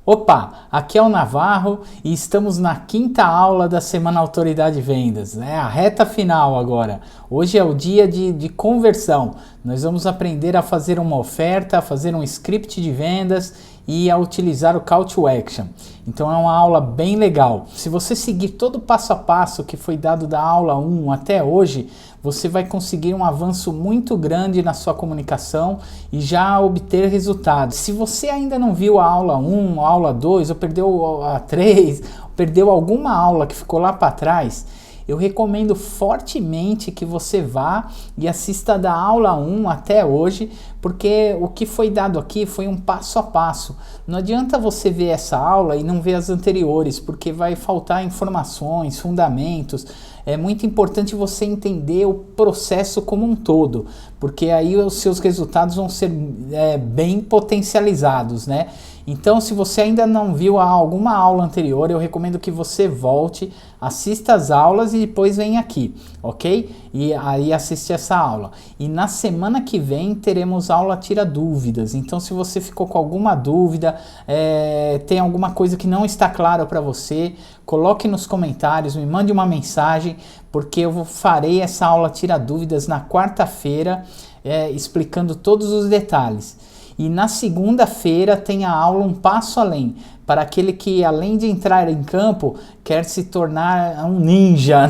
Opa, aqui é o Navarro e estamos na quinta aula da Semana Autoridade Vendas, né? A reta final agora. Hoje é o dia de conversão. Nós vamos aprender a fazer uma oferta, a fazer um script de vendas e a utilizar o Call to Action. Então é uma aula bem legal. Se você seguir todo o passo a passo que foi dado da aula 1 até hoje, você vai conseguir um avanço muito grande na sua comunicação e já obter resultados. Se você ainda não viu a aula 1, a aula 2, ou perdeu a 3, ou perdeu alguma aula que ficou lá para trás, eu recomendo fortemente que você vá e assista da aula 1 até hoje, porque o que foi dado aqui foi um passo a passo. Não adianta você ver essa aula e não ver as anteriores, porque vai faltar informações, fundamentos. É muito importante você entender o processo como um todo, porque aí os seus resultados vão ser bem potencializados, né? Então, se você ainda não viu alguma aula anterior, eu recomendo que você volte, assista as aulas e depois venha aqui, ok? E aí assiste essa aula. E na semana que vem teremos aula Tira Dúvidas. Então, se você ficou com alguma dúvida, tem alguma coisa que não está clara para você, coloque nos comentários, me mande uma mensagem, porque eu farei essa aula Tira Dúvidas na quarta-feira, explicando todos os detalhes. E na segunda-feira tem a aula Um Passo Além, para aquele que, além de entrar em campo, quer se tornar um ninja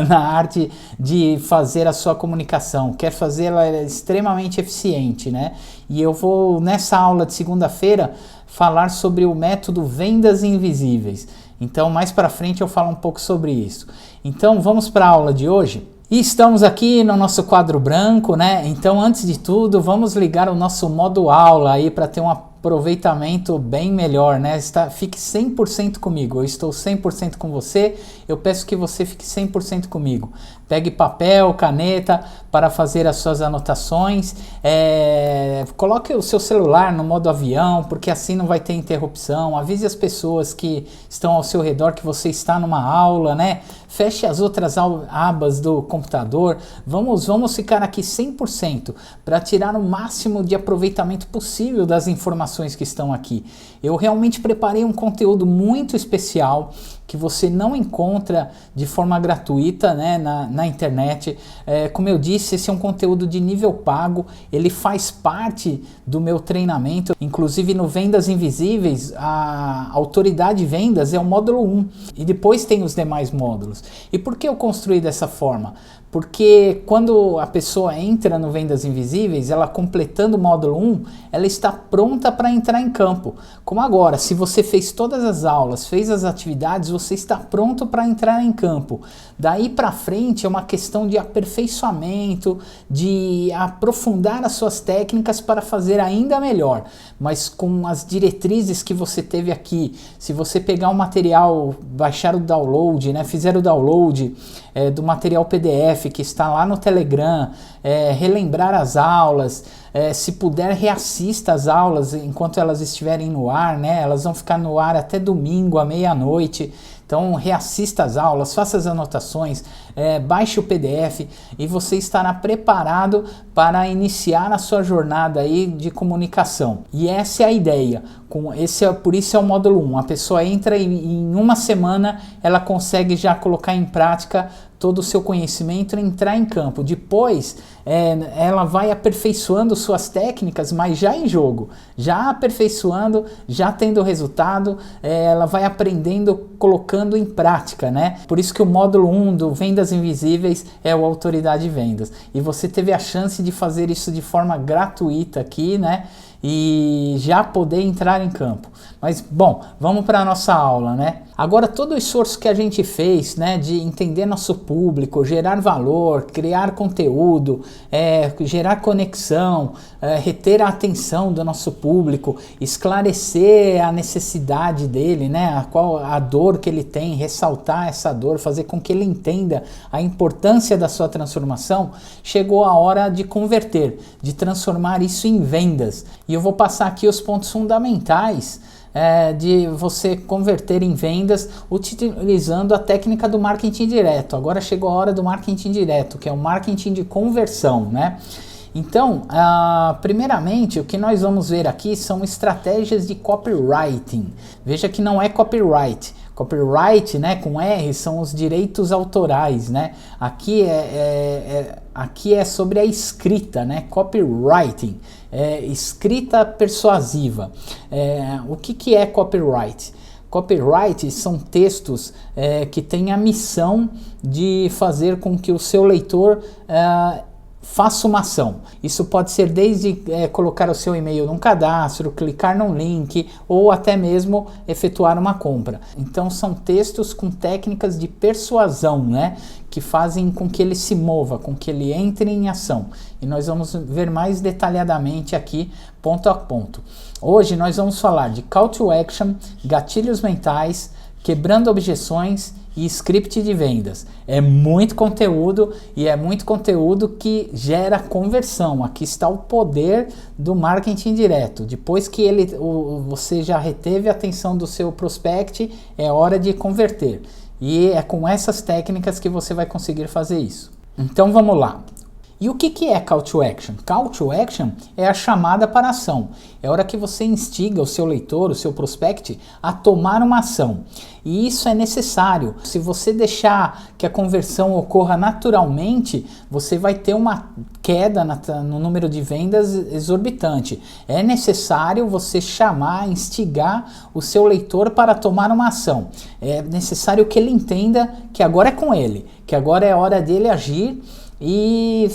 na arte de fazer a sua comunicação, quer fazê-la extremamente eficiente, né? E eu vou, nessa aula de segunda-feira, falar sobre o método Vendas Invisíveis. Então, mais para frente eu falo um pouco sobre isso. Então, vamos para a aula de hoje? E estamos aqui no nosso quadro branco, né? Então, antes de tudo, vamos ligar o nosso modo aula aí para ter um aproveitamento bem melhor, né? Fique 100% comigo. Eu estou 100% com você. Eu peço que você fique 100% comigo. Pegue papel, caneta para fazer as suas anotações. Coloque o seu celular no modo avião, porque assim não vai ter interrupção. Avise as pessoas que estão ao seu redor que você está numa aula, né? Feche as outras abas do computador. Vamos ficar aqui 100% para tirar o máximo de aproveitamento possível das informações que estão aqui. Eu realmente preparei um conteúdo muito especial que você não encontra de forma gratuita, né, na internet. Como eu disse, esse é um conteúdo de nível pago, ele faz parte do meu treinamento, inclusive no Vendas Invisíveis, a Autoridade Vendas é o módulo 1, e depois tem os demais módulos. E por que eu construí dessa forma? Porque quando a pessoa entra no Vendas Invisíveis, ela completando o módulo 1, ela está pronta para entrar em campo. Como agora, se você fez todas as aulas, fez as atividades, você está pronto para entrar em campo. Daí para frente é uma questão de aperfeiçoamento, de aprofundar as suas técnicas para fazer ainda melhor. Mas com as diretrizes que você teve aqui, se você pegar o material, baixar o download, né, fizer o download do material PDF que está lá no Telegram, relembrar as aulas, se puder reassista as aulas enquanto elas estiverem no ar, né? Elas vão ficar no ar até domingo à meia-noite. Então reassista as aulas, faça as anotações, baixe o PDF e você estará preparado para iniciar a sua jornada aí de comunicação. E essa é a ideia. Por isso é o módulo 1. A pessoa entra e em uma semana ela consegue já colocar em prática todo o seu conhecimento e entrar em campo. Depois ela vai aperfeiçoando suas técnicas, mas já em jogo, já aperfeiçoando, já tendo resultado, ela vai aprendendo, colocando em prática, né? Por isso que o módulo 1 do Vendas Invisíveis é o Autoridade Vendas. E você teve a chance de fazer isso de forma gratuita aqui, né? E já poder entrar em campo. Mas, bom, vamos para a nossa aula, né? Agora, todo o esforço que a gente fez, né, de entender nosso público, gerar valor, criar conteúdo, gerar conexão, reter a atenção do nosso público, esclarecer a necessidade dele, né, a dor que ele tem, ressaltar essa dor, fazer com que ele entenda a importância da sua transformação, chegou a hora de converter, de transformar isso em vendas. E eu vou passar aqui os pontos fundamentais de você converter em vendas utilizando a técnica do marketing direto. Agora chegou a hora do marketing direto, que é o marketing de conversão, né? Então, primeiramente, o que nós vamos ver aqui são estratégias de copywriting. Veja que não é copyright. Copyright, né, com R, são os direitos autorais, né? Aqui aqui é sobre a escrita, né? Copywriting, escrita persuasiva. O que é copyright? Copyright são textos que têm a missão de fazer com que o seu leitor faça uma ação. Isso pode ser desde colocar o seu e-mail num cadastro, clicar num link ou até mesmo efetuar uma compra. Então são textos com técnicas de persuasão, né? Que fazem com que ele se mova, com que ele entre em ação. E nós vamos ver mais detalhadamente aqui, ponto a ponto. Hoje nós vamos falar de call to action, gatilhos mentais, quebrando objeções e script de vendas. É muito conteúdo e é muito conteúdo que gera conversão. Aqui está o poder do marketing direto. Depois que você já reteve a atenção do seu prospect, é hora de converter. E é com essas técnicas que você vai conseguir fazer isso. Então vamos lá. E o que é Call to Action? Call to Action é a chamada para a ação. É a hora que você instiga o seu leitor, o seu prospect, a tomar uma ação. E isso é necessário. Se você deixar que a conversão ocorra naturalmente, você vai ter uma queda no número de vendas exorbitante. É necessário você chamar, instigar o seu leitor para tomar uma ação. É necessário que ele entenda que agora é com ele, que agora é hora dele agir e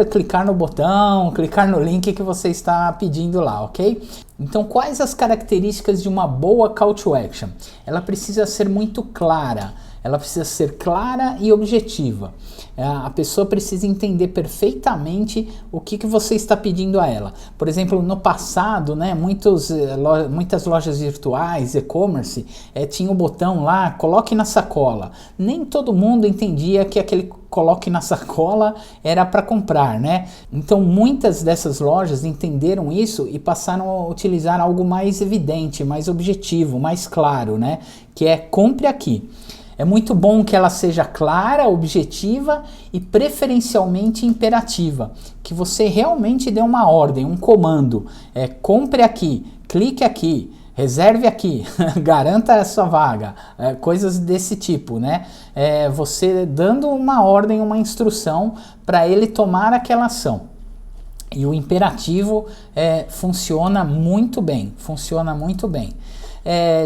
clicar no botão, clicar no link que você está pedindo lá, ok? Então, quais as características de uma boa call to action? Ela precisa ser muito clara, ela precisa ser clara e objetiva. A pessoa precisa entender perfeitamente o que você está pedindo a ela. Por exemplo, no passado, né, muitas lojas virtuais, e-commerce, tinha o botão lá, coloque na sacola. Nem todo mundo entendia que aquele coloque na sacola era para comprar, né? Então muitas dessas lojas entenderam isso e passaram a utilizar algo mais evidente, mais objetivo, mais claro, né? Que é compre aqui. É muito bom que ela seja clara, objetiva e preferencialmente imperativa. Que você realmente dê uma ordem, um comando. Compre aqui, clique aqui, reserve aqui, garanta a sua vaga. Coisas desse tipo, né? Você dando uma ordem, uma instrução para ele tomar aquela ação. E o imperativo funciona muito bem,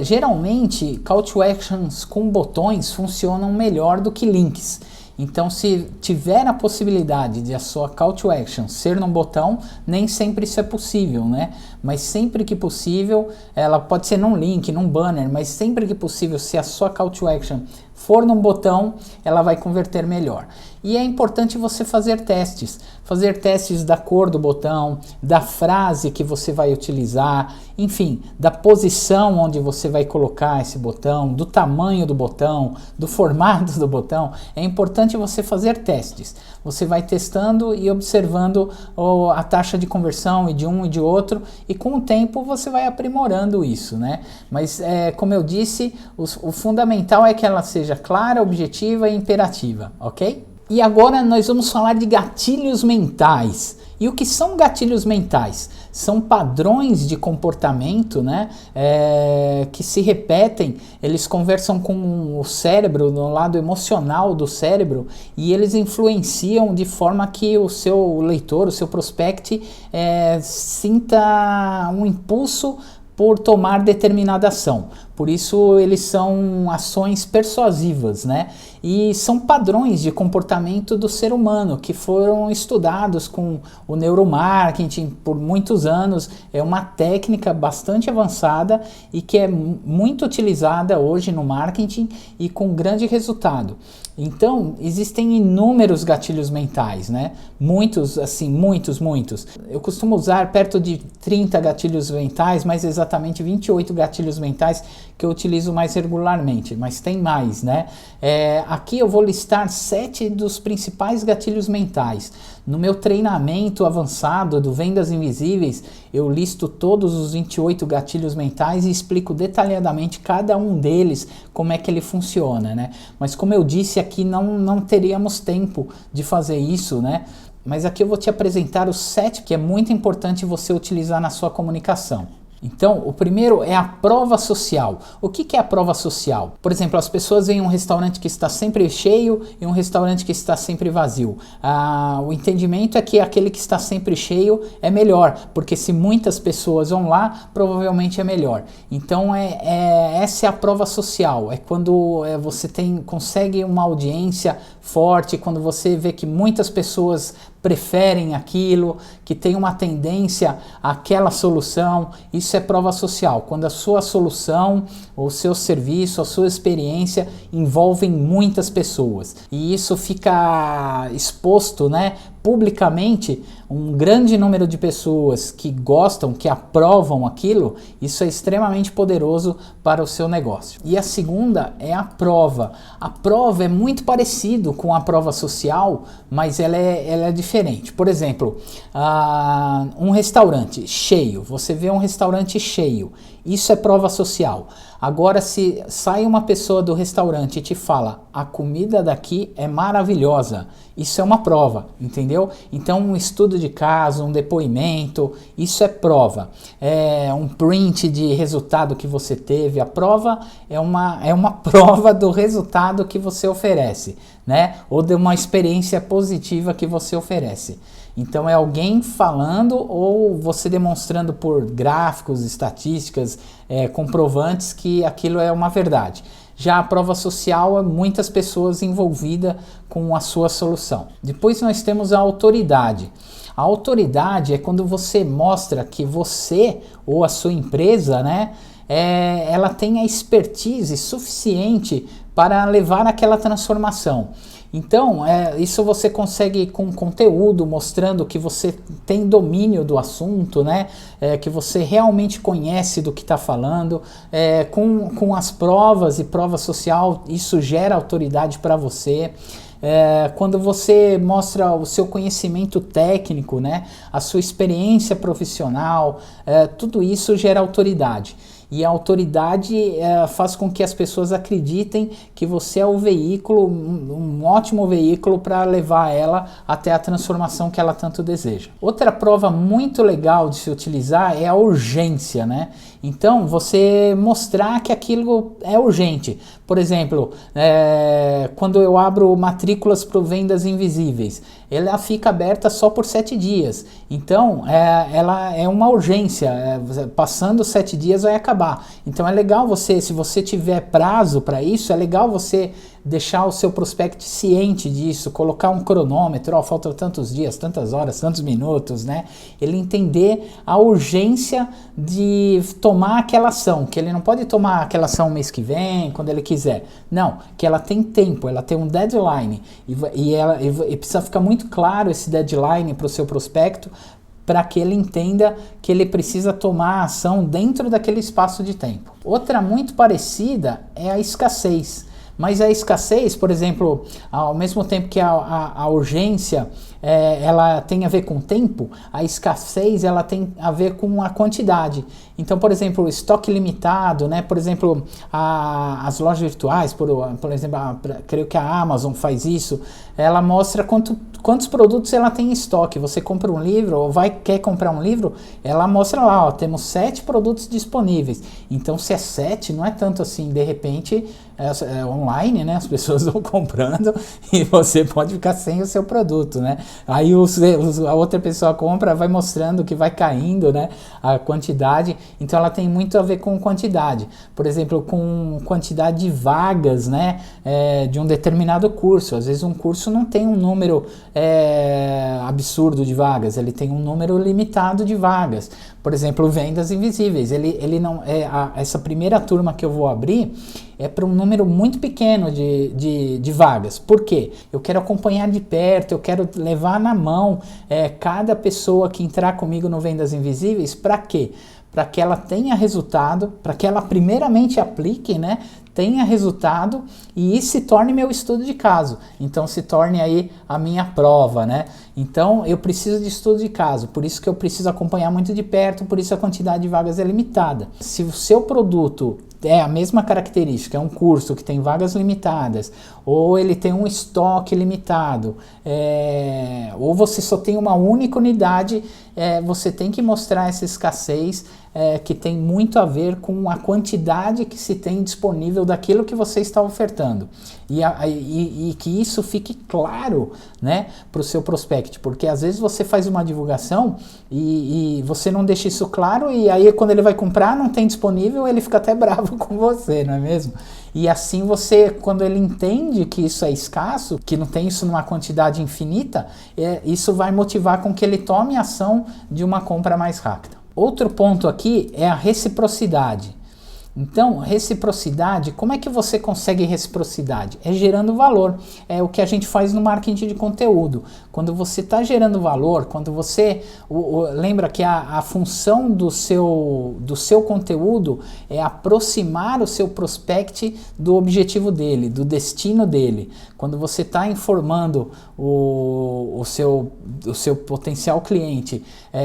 geralmente, call to actions com botões funcionam melhor do que links. Então, se tiver a possibilidade de a sua call to action ser num botão, nem sempre isso é possível, né? Mas sempre que possível, ela pode ser num link, num banner, mas sempre que possível, se a sua call to action for num botão, ela vai converter melhor. E é importante você fazer testes da cor do botão, da frase que você vai utilizar, enfim, da posição onde você vai colocar esse botão, do tamanho do botão, do formato do botão. É importante você fazer testes. Você vai testando e observando a taxa de conversão de um e de outro, e com o tempo você vai aprimorando isso, né? Mas, como eu disse, o fundamental é que ela seja clara, objetiva e imperativa, ok? E agora nós vamos falar de gatilhos mentais. E o que são gatilhos mentais? São padrões de comportamento, né, que se repetem, eles conversam com o cérebro, no lado emocional do cérebro, e eles influenciam de forma que o seu leitor, o seu prospect, sinta um impulso por tomar determinada ação. Por isso eles são ações persuasivas, né? E são padrões de comportamento do ser humano que foram estudados com o neuromarketing por muitos anos. É uma técnica bastante avançada e que é muito utilizada hoje no marketing e com grande resultado. Então, existem inúmeros gatilhos mentais, né? Muitos. Eu costumo usar perto de 30 gatilhos mentais, mais exatamente 28 gatilhos mentais que eu utilizo mais regularmente, mas tem mais, né? Aqui eu vou listar 7 dos principais gatilhos mentais. No meu treinamento avançado do Vendas Invisíveis, eu listo todos os 28 gatilhos mentais e explico detalhadamente cada um deles, como é que ele funciona, né? Mas como eu disse aqui, não teríamos tempo de fazer isso, né? mas aqui eu vou te apresentar os 7 que é muito importante você utilizar na sua comunicação. Então, o primeiro é a prova social. O que é a prova social? Por exemplo, as pessoas veem um restaurante que está sempre cheio e um restaurante que está sempre vazio. O entendimento é que aquele que está sempre cheio é melhor, porque se muitas pessoas vão lá, provavelmente é melhor. Então, essa é a prova social. É quando você consegue uma audiência forte, quando você vê que muitas pessoas preferem aquilo, que tem uma tendência àquela solução. Isso é prova social, quando a sua solução, o seu serviço, a sua experiência envolvem muitas pessoas. E isso fica exposto, né, publicamente, um grande número de pessoas que gostam, que aprovam aquilo. Isso é extremamente poderoso para o seu negócio. E a segunda é a prova. A prova é muito parecido com a prova social, mas ela é diferente. Por exemplo, um restaurante cheio. Você vê um restaurante cheio. Isso é prova social. Agora, se sai uma pessoa do restaurante e te fala: a comida daqui é maravilhosa, isso é uma prova, entendeu? Então, um estudo de caso, um depoimento, isso é prova. É um print de resultado que você teve. A prova é uma prova do resultado que você oferece, né? Ou de uma experiência positiva que você oferece. Então, é alguém falando ou você demonstrando por gráficos, estatísticas, comprovantes que aquilo é uma verdade. Já a prova social é muitas pessoas envolvidas com a sua solução. Depois nós temos a autoridade. A autoridade é quando você mostra que você ou a sua empresa, né, ela tem a expertise suficiente para levar aquela transformação. Então, isso você consegue com conteúdo, mostrando que você tem domínio do assunto, né? Que você realmente conhece do que está falando. Com as provas e prova social, isso gera autoridade para você. Quando você mostra o seu conhecimento técnico, né? A sua experiência profissional, tudo isso gera autoridade. E a autoridade faz com que as pessoas acreditem que você é o veículo, um ótimo veículo para levar ela até a transformação que ela tanto deseja. Outra prova muito legal de se utilizar é a urgência, né? Então, você mostrar que aquilo é urgente. Por exemplo, quando eu abro matrículas para vendas invisíveis, ela fica aberta só por 7 dias. Então, ela é uma urgência. Passando 7 dias vai acabar. Então, é legal você, se você tiver prazo para isso, é legal você deixar o seu prospect ciente disso, colocar um cronômetro, faltam tantos dias, tantas horas, tantos minutos, né? Ele entender a urgência de tomar aquela ação, que ele não pode tomar aquela ação mês que vem, quando ele quiser. Não, que ela tem tempo, ela tem um deadline e precisa ficar muito claro esse deadline para o seu prospecto, para que ele entenda que ele precisa tomar a ação dentro daquele espaço de tempo. Outra muito parecida é a escassez. Mas a escassez, por exemplo, ao mesmo tempo que a urgência ela tem a ver com o tempo, a escassez ela tem a ver com a quantidade. Então, por exemplo, o estoque limitado, né? Por exemplo, as lojas virtuais, por exemplo, creio que a Amazon faz isso, ela mostra quantos produtos ela tem em estoque. Você compra um livro ou quer comprar um livro, ela mostra lá, temos 7 produtos disponíveis. Então, se é 7, não é tanto assim, de repente, online, né? As pessoas vão comprando e você pode ficar sem o seu produto, né? Aí a outra pessoa compra, vai mostrando que vai caindo, né? A quantidade. Então ela tem muito a ver com quantidade. Por exemplo, com quantidade de vagas, né? De um determinado curso. Às vezes um curso não tem um número absurdo de vagas, ele tem um número limitado de vagas. Por exemplo, vendas invisíveis. Ele não essa primeira turma que eu vou abrir é para um número muito pequeno de vagas. Por quê? Eu quero acompanhar de perto, eu quero levar na mão cada pessoa que entrar comigo no Vendas Invisíveis. Para quê? Para que ela tenha resultado, para que ela primeiramente aplique, né? tenha resultado e se torne meu estudo de caso. Então se torne aí a minha prova, né? Então eu preciso de estudo de caso, por isso que eu preciso acompanhar muito de perto, por isso a quantidade de vagas é limitada. Se o seu produto é a mesma característica, é um curso que tem vagas limitadas, ou ele tem um estoque limitado, ou você só tem uma única unidade, você tem que mostrar essa escassez, que tem muito a ver com a quantidade que se tem disponível daquilo que você está ofertando. E que isso fique claro, né, para o seu prospect, porque às vezes você faz uma divulgação e você não deixa isso claro, e aí quando ele vai comprar não tem disponível, ele fica até bravo com você, não é mesmo? E assim você, quando ele entende que isso é escasso, que não tem isso numa quantidade infinita, isso vai motivar com que ele tome ação de uma compra mais rápida. Outro ponto aqui é a reciprocidade. Então, reciprocidade, como é que você consegue reciprocidade? É gerando valor, é o que a gente faz no marketing de conteúdo. Quando você está gerando valor, quando você... lembra que a função do seu conteúdo é aproximar o seu prospect do objetivo dele, do destino dele. Quando você está informando o seu potencial cliente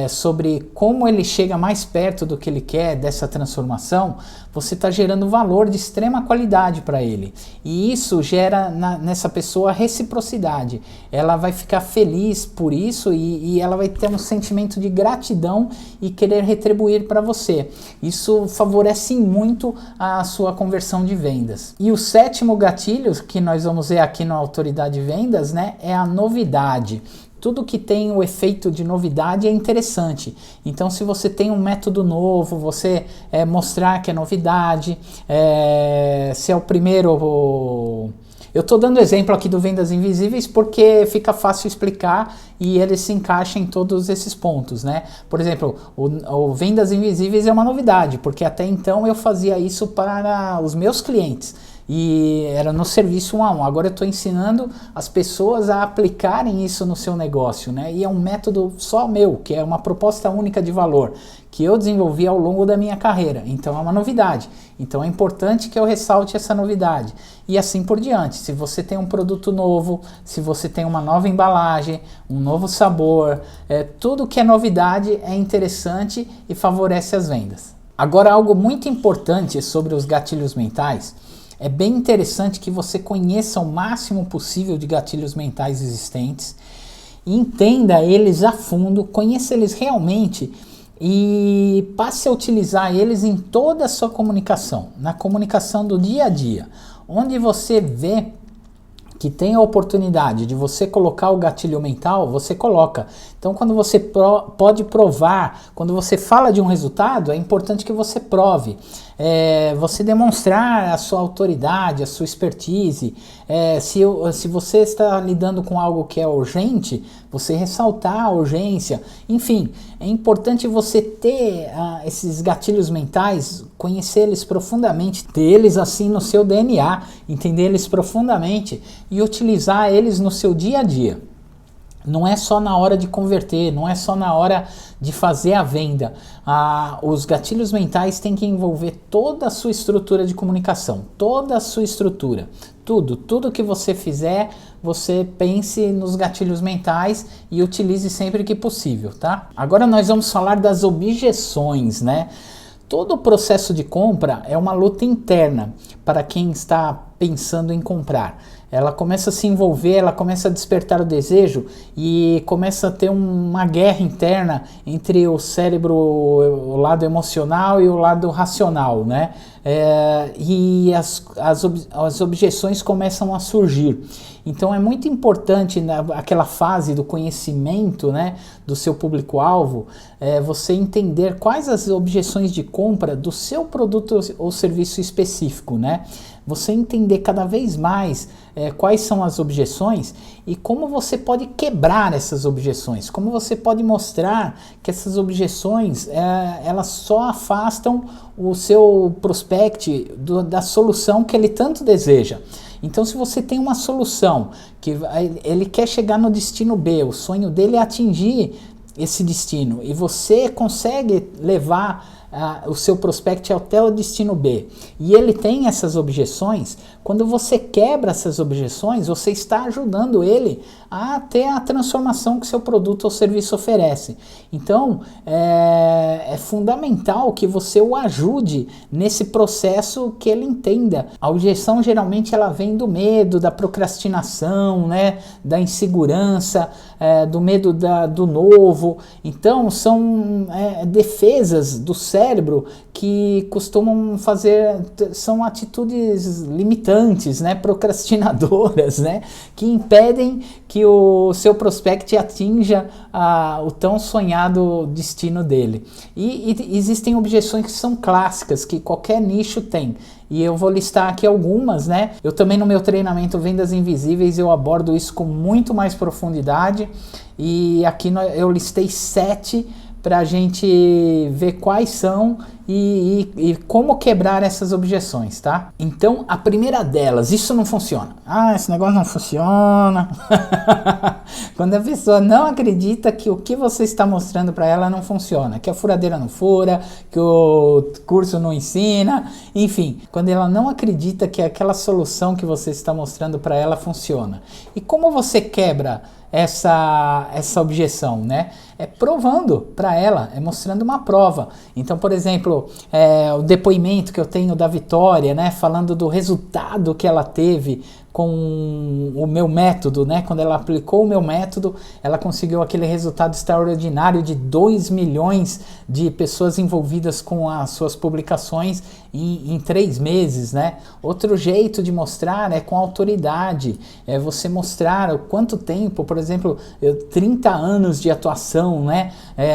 sobre como ele chega mais perto do que ele quer, dessa transformação, você está gerando valor de extrema qualidade para ele. E isso gera nessa pessoa reciprocidade. Ela vai ficar feliz por isso e ela vai ter um sentimento de gratidão e querer retribuir para você. Isso favorece muito a sua conversão de vendas. E o sétimo gatilho que nós vamos ver aqui na Autoridade Vendas, né, é a novidade. Tudo que tem o efeito de novidade é interessante. Então, se você tem um método novo, você mostrar que é novidade, se é o primeiro... Eu estou dando exemplo aqui do Vendas Invisíveis porque fica fácil explicar e ele se encaixa em todos esses pontos, né? Por exemplo, o Vendas Invisíveis é uma novidade, porque até então eu fazia isso para os meus clientes. E era no serviço 1 a 1. Agora eu estou ensinando as pessoas a aplicarem isso no seu negócio, né? E é um método só meu, que é uma proposta única de valor, que eu desenvolvi ao longo da minha carreira. Então é uma novidade. Então é importante que eu ressalte essa novidade. E assim por diante. Se você tem um produto novo, se você tem uma nova embalagem, um novo sabor, tudo que é novidade é interessante e favorece as vendas. Agora, algo muito importante sobre os gatilhos mentais. É bem interessante que você conheça o máximo possível de gatilhos mentais existentes, entenda eles a fundo, conheça eles realmente e passe a utilizar eles em toda a sua comunicação, na comunicação do dia a dia, onde você vê que tem a oportunidade de você colocar o gatilho mental, você coloca. Então, quando você pode provar, quando você fala de um resultado, é importante que você prove. Você demonstrar a sua autoridade, a sua expertise. Se você está lidando com algo que é urgente, você ressaltar a urgência. Enfim, é importante você ter esses gatilhos mentais, conhecer eles profundamente, ter eles assim no seu DNA, entender eles profundamente e utilizar eles no seu dia a dia. Não é só na hora de converter, não é só na hora de fazer a venda. Os gatilhos mentais têm que envolver toda a sua estrutura de comunicação, toda a sua estrutura. Tudo que você fizer, você pense nos gatilhos mentais e utilize sempre que possível, tá? Agora nós vamos falar das objeções, né? Todo o processo de compra é uma luta interna para quem está pensando em comprar. Ela começa a se envolver, ela começa a despertar o desejo e começa a ter uma guerra interna entre o cérebro, o lado emocional e o lado racional, né? E as objeções começam a surgir. Então é muito importante naquela fase do conhecimento, né, do seu público-alvo, você entender quais as objeções de compra do seu produto ou serviço específico, né? Você entender cada vez mais quais são as objeções e como você pode quebrar essas objeções, como você pode mostrar que essas objeções elas só afastam o seu prospect da solução que ele tanto deseja. Então, se você tem uma solução que ele quer chegar no destino B, o sonho dele é atingir esse destino e você consegue levar o seu prospect até o destino B, e ele tem essas objeções, quando você quebra essas objeções, você está ajudando ele a ter a transformação que seu produto ou serviço oferece. Então, é fundamental que você o ajude nesse processo, que ele entenda. A objeção geralmente ela vem do medo, da procrastinação, né, da insegurança, do medo do novo. Então, são defesas do cérebro que costumam são atitudes limitantes, né, procrastinadoras, né, que impedem que o seu prospect atinja o tão sonhado destino dele. E existem objeções que são clássicas, que qualquer nicho tem. E eu vou listar aqui algumas, né? Eu também no meu treinamento Vendas Invisíveis eu abordo isso com muito mais profundidade. E aqui eu listei 7 para a gente ver quais são e como quebrar essas objeções, tá? Então, a primeira delas, isso não funciona. Esse negócio não funciona. Quando a pessoa não acredita que o que você está mostrando para ela não funciona, que a furadeira não fura, que o curso não ensina, enfim, quando ela não acredita que aquela solução que você está mostrando para ela funciona. E como você quebra essa objeção, né? É provando para ela, é mostrando uma prova. Então, por exemplo, o depoimento que eu tenho da Vitória, né? Falando do resultado que ela teve com o meu método, né? Quando ela aplicou o meu método, ela conseguiu aquele resultado extraordinário de 2 milhões de pessoas envolvidas com as suas publicações em 3 meses, né? Outro jeito de mostrar é com autoridade, é você mostrar o quanto tempo, por exemplo, 30 anos de atuação, né?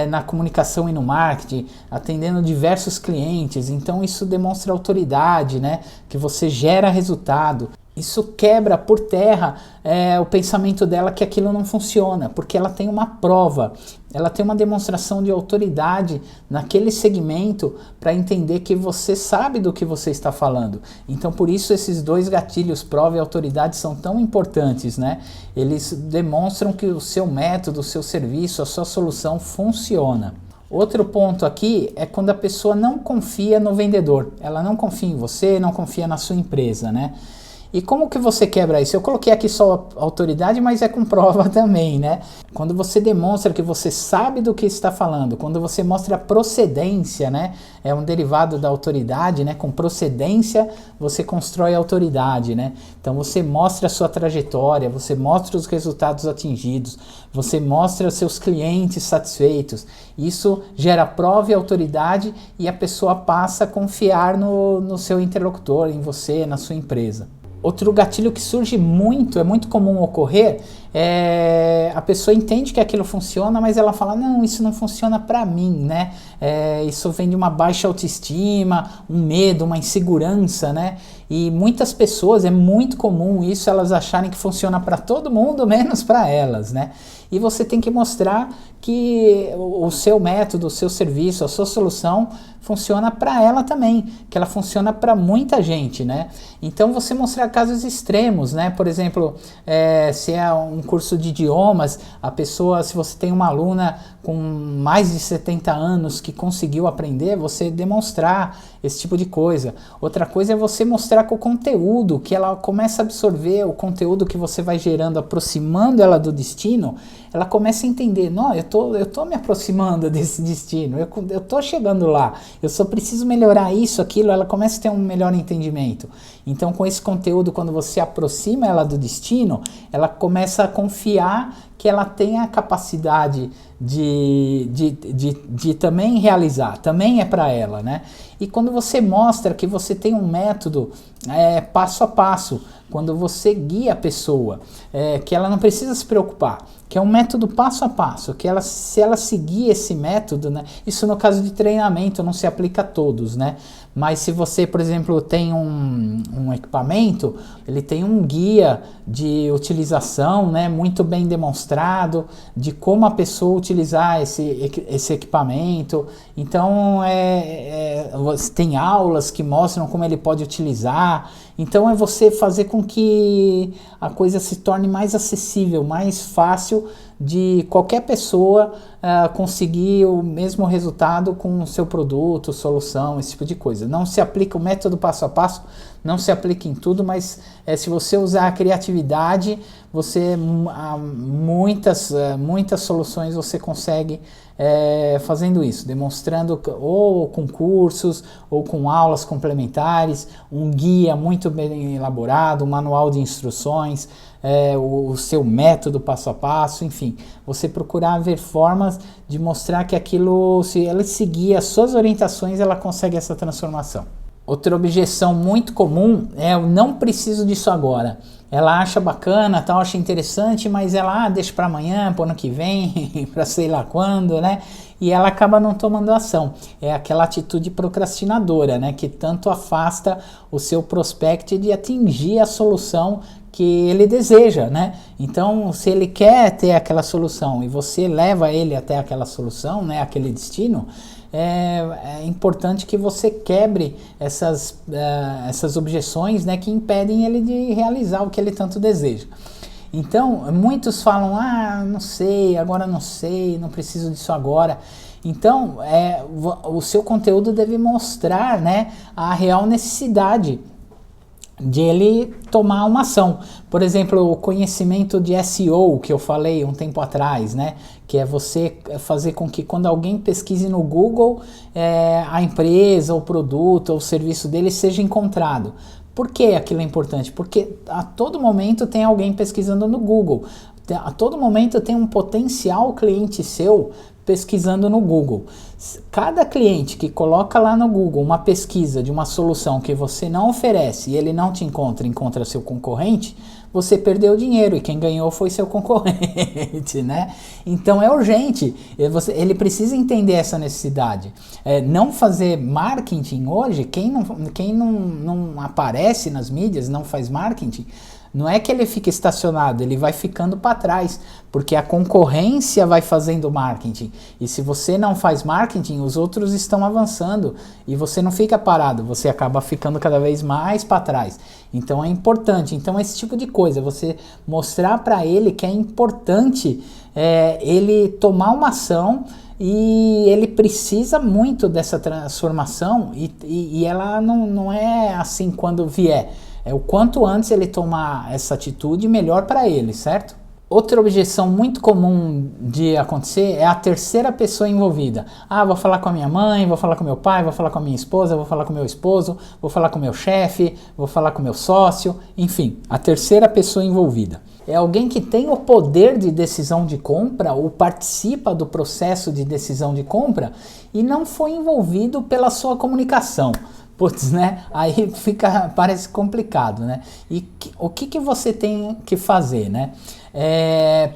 Na comunicação e no marketing, atendendo diversos clientes, então isso demonstra autoridade, né? Que você gera resultado. Isso quebra por terra o pensamento dela que aquilo não funciona, porque ela tem uma prova, ela tem uma demonstração de autoridade naquele segmento para entender que você sabe do que você está falando. Então, por isso, esses 2 gatilhos, prova e autoridade, são tão importantes, né? Eles demonstram que o seu método, o seu serviço, a sua solução funciona. Outro ponto aqui é quando a pessoa não confia no vendedor. Ela não confia em você, não confia na sua empresa, né? E como que você quebra isso? Eu coloquei aqui só autoridade, mas é com prova também, né? Quando você demonstra que você sabe do que está falando, quando você mostra a procedência, né? É um derivado da autoridade, né? Com procedência, você constrói a autoridade, né? Então você mostra a sua trajetória, você mostra os resultados atingidos, você mostra os seus clientes satisfeitos. Isso gera prova e autoridade e a pessoa passa a confiar no seu interlocutor, em você, na sua empresa. Outro gatilho que surge muito, é muito comum ocorrer, a pessoa entende que aquilo funciona, mas ela fala, não, isso não funciona para mim, né? Isso vem de uma baixa autoestima, um medo, uma insegurança, né? E muitas pessoas, é muito comum isso, elas acharem que funciona para todo mundo, menos para elas, né? E você tem que mostrar que o seu método, o seu serviço, a sua solução funciona para ela também, que ela funciona para muita gente, né? Então você mostrar casos extremos, né? Por exemplo, se é um curso de idiomas, a pessoa, se você tem uma aluna com mais de 70 anos que conseguiu aprender, você demonstrar esse tipo de coisa. Outra coisa é você mostrar com o conteúdo, que ela começa a absorver o conteúdo que você vai gerando, aproximando ela do destino, ela começa a entender, não, eu tô me aproximando desse destino, eu tô chegando lá, eu só preciso melhorar isso, aquilo, ela começa a ter um melhor entendimento. Então, com esse conteúdo, quando você aproxima ela do destino, ela começa a confiar que ela tem a capacidade de também realizar, também é para ela, né? E quando você mostra que você tem um método passo a passo, quando você guia a pessoa, que ela não precisa se preocupar, que é um método passo a passo, que se ela seguir esse método, né, isso no caso de treinamento não se aplica a todos, né? Mas se você, por exemplo, tem um equipamento, ele tem um guia de utilização, né, muito bem demonstrado, de como a pessoa utilizar esse equipamento. Então, você tem aulas que mostram como ele pode utilizar. Então, é você fazer com que a coisa se torne mais acessível, mais fácil de qualquer pessoa conseguir o mesmo resultado com o seu produto, solução, esse tipo de coisa. Não se aplica o método passo a passo, não se aplica em tudo, mas se você usar a criatividade, muitas soluções você consegue fazendo isso, demonstrando ou com cursos, ou com aulas complementares, um guia muito bem elaborado, um manual de instruções, o seu método passo a passo, enfim, você procurar ver formas de mostrar que aquilo, se ela seguir as suas orientações, ela consegue essa transformação. Outra objeção muito comum é eu não preciso disso agora. Ela acha bacana, tal, acha interessante, mas ela deixa para amanhã, para o ano que vem, para sei lá quando, né? E ela acaba não tomando ação. É aquela atitude procrastinadora, né? Que tanto afasta o seu prospect de atingir a solução que ele deseja, né? Então, se ele quer ter aquela solução e você leva ele até aquela solução, né? Aquele destino, é importante que você quebre essas objeções, né, que impedem ele de realizar o que ele tanto deseja. Então, muitos falam, não sei, agora não sei, não preciso disso agora. Então, o seu conteúdo deve mostrar, né, a real necessidade de ele tomar uma ação. Por exemplo, o conhecimento de SEO que eu falei um tempo atrás, né? Que é você fazer com que quando alguém pesquise no Google, a empresa, o produto ou o serviço dele seja encontrado. Por que aquilo é importante? Porque a todo momento tem alguém pesquisando no Google. A todo momento tem um potencial cliente seu pesquisando no Google. Cada cliente que coloca lá no Google uma pesquisa de uma solução que você não oferece e ele não te encontra seu concorrente, você perdeu dinheiro e quem ganhou foi seu concorrente, né? Então é urgente, ele precisa entender essa necessidade. Não fazer marketing hoje, quem não aparece nas mídias, não faz marketing, não é que ele fica estacionado, ele vai ficando para trás, porque a concorrência vai fazendo marketing. E se você não faz marketing, os outros estão avançando e você não fica parado, você acaba ficando cada vez mais para trás. Então é importante. Então esse tipo de coisa, você mostrar para ele que é importante ele tomar uma ação e ele precisa muito dessa transformação e ela não é assim quando vier. O quanto antes ele tomar essa atitude, melhor para ele, certo? Outra objeção muito comum de acontecer é a terceira pessoa envolvida. Vou falar com a minha mãe, vou falar com meu pai, vou falar com a minha esposa, vou falar com meu esposo, vou falar com meu chefe, vou falar com meu sócio, enfim, a terceira pessoa envolvida. É alguém que tem o poder de decisão de compra ou participa do processo de decisão de compra e não foi envolvido pela sua comunicação. Putz, né? Aí parece complicado, né? E o que você tem que fazer, né?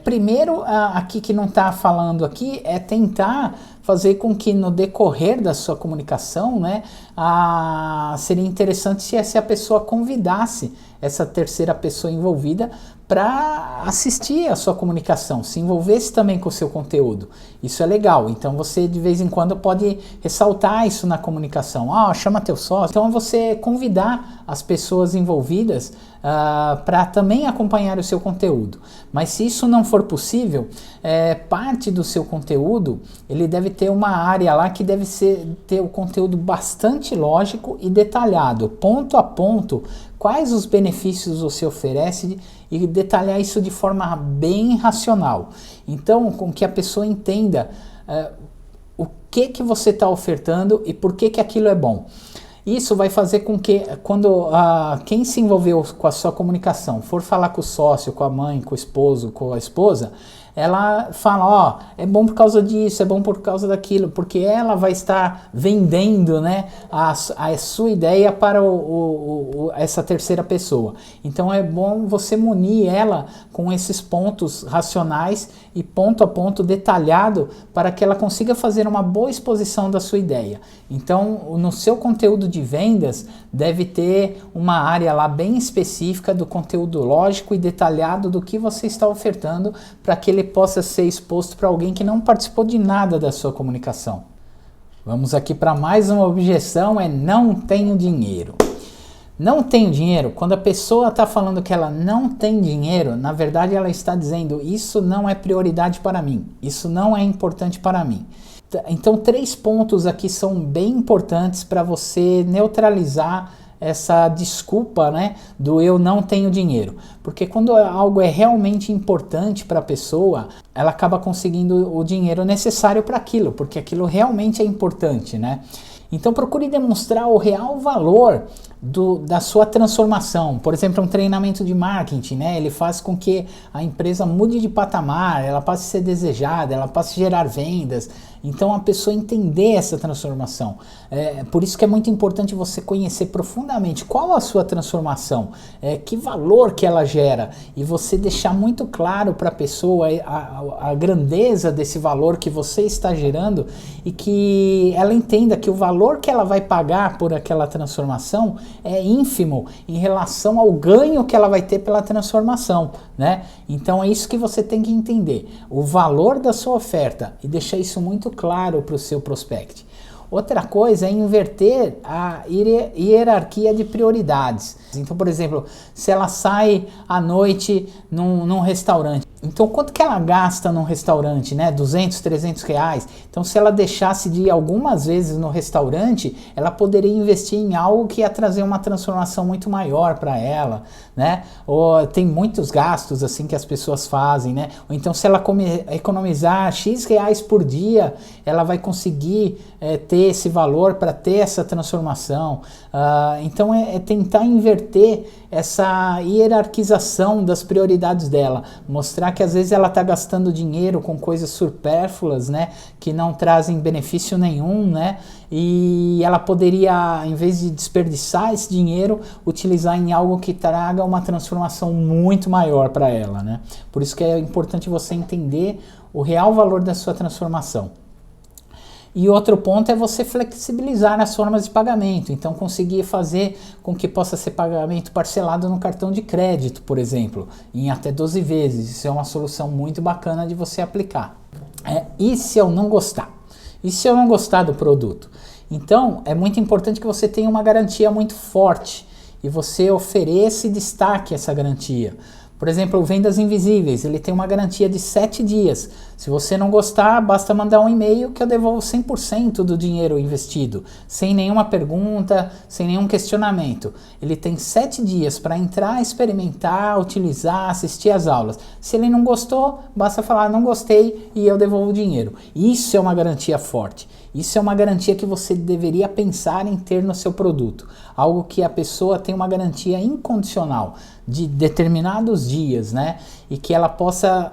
Primeiro, aqui que não está falando aqui, é tentar fazer com que no decorrer da sua comunicação, né, seria interessante se a pessoa convidasse essa terceira pessoa envolvida para assistir a sua comunicação, se envolvesse também com o seu conteúdo. Isso é legal, então você de vez em quando pode ressaltar isso na comunicação. Chama teu sócio. Então você convidar as pessoas envolvidas para também acompanhar o seu conteúdo. Mas se isso não for possível, parte do seu conteúdo, ele deve ter uma área lá que deve ter o conteúdo bastante lógico e detalhado, ponto a ponto, quais os benefícios você oferece e detalhar isso de forma bem racional. Então, com que a pessoa entenda o que você está ofertando e por que aquilo é bom. Isso vai fazer com que quando quem se envolveu com a sua comunicação for falar com o sócio, com a mãe, com o esposo, com a esposa, ela fala, é bom por causa disso, é bom por causa daquilo, porque ela vai estar vendendo, né, a sua ideia para essa terceira pessoa. Então é bom você munir ela com esses pontos racionais e ponto a ponto detalhado para que ela consiga fazer uma boa exposição da sua ideia. Então no seu conteúdo de vendas deve ter uma área lá bem específica do conteúdo lógico e detalhado do que você está ofertando para que ele possa ser exposto para alguém que não participou de nada da sua comunicação. Vamos aqui para mais uma objeção, não tenho dinheiro. Não tenho dinheiro, quando a pessoa está falando que ela não tem dinheiro, na verdade ela está dizendo, isso não é prioridade para mim, isso não é importante para mim. Então 3 pontos aqui são bem importantes para você neutralizar essa desculpa, né, do eu não tenho dinheiro. Porque quando algo é realmente importante para a pessoa, ela acaba conseguindo o dinheiro necessário para aquilo, porque aquilo realmente é importante, né? Então procure demonstrar o real valor da sua transformação. Por exemplo, um treinamento de marketing, né? Ele faz com que a empresa mude de patamar, ela passe a ser desejada, ela passe a gerar vendas. Então a pessoa entender essa transformação. Por isso que é muito importante você conhecer profundamente qual a sua transformação, que valor que ela gera, e você deixar muito claro para a pessoa a grandeza desse valor que você está gerando e que ela entenda que o valor que ela vai pagar por aquela transformação é ínfimo em relação ao ganho que ela vai ter pela transformação, né? Então é isso que você tem que entender, o valor da sua oferta, e deixar isso muito claro para o seu prospect. Outra coisa é inverter a hierarquia de prioridades. Então, por exemplo, se ela sai à noite num restaurante, então quanto que ela gasta num restaurante, né? 200, 300 reais. Então se ela deixasse de ir algumas vezes no restaurante, ela poderia investir em algo que ia trazer uma transformação muito maior para ela, né? Ou tem muitos gastos assim que as pessoas fazem, né? Ou então se ela economizar X reais por dia, ela vai conseguir ter esse valor para ter essa transformação. Então é tentar inverter essa hierarquização das prioridades dela, mostrar que às vezes ela está gastando dinheiro com coisas supérfluas, né, que não trazem benefício nenhum, né, e ela poderia, em vez de desperdiçar esse dinheiro, utilizar em algo que traga uma transformação muito maior para ela, né. Por isso que é importante você entender o real valor da sua transformação. E outro ponto é você flexibilizar as formas de pagamento, então conseguir fazer com que possa ser pagamento parcelado no cartão de crédito, por exemplo, em até 12 vezes. Isso é uma solução muito bacana de você aplicar. E se eu não gostar? E se eu não gostar do produto? Então é muito importante que você tenha uma garantia muito forte e você ofereça e destaque essa garantia. Por exemplo, vendas invisíveis, ele tem uma garantia de 7 dias. Se você não gostar, basta mandar um e-mail que eu devolvo 100% do dinheiro investido, sem nenhuma pergunta, sem nenhum questionamento. Ele tem 7 dias para entrar, experimentar, utilizar, assistir às aulas. Se ele não gostou, basta falar não gostei e eu devolvo o dinheiro. Isso é uma garantia forte. Isso é uma garantia que você deveria pensar em ter no seu produto. Algo que a pessoa tem uma garantia incondicional de determinados dias, né? E que ela possa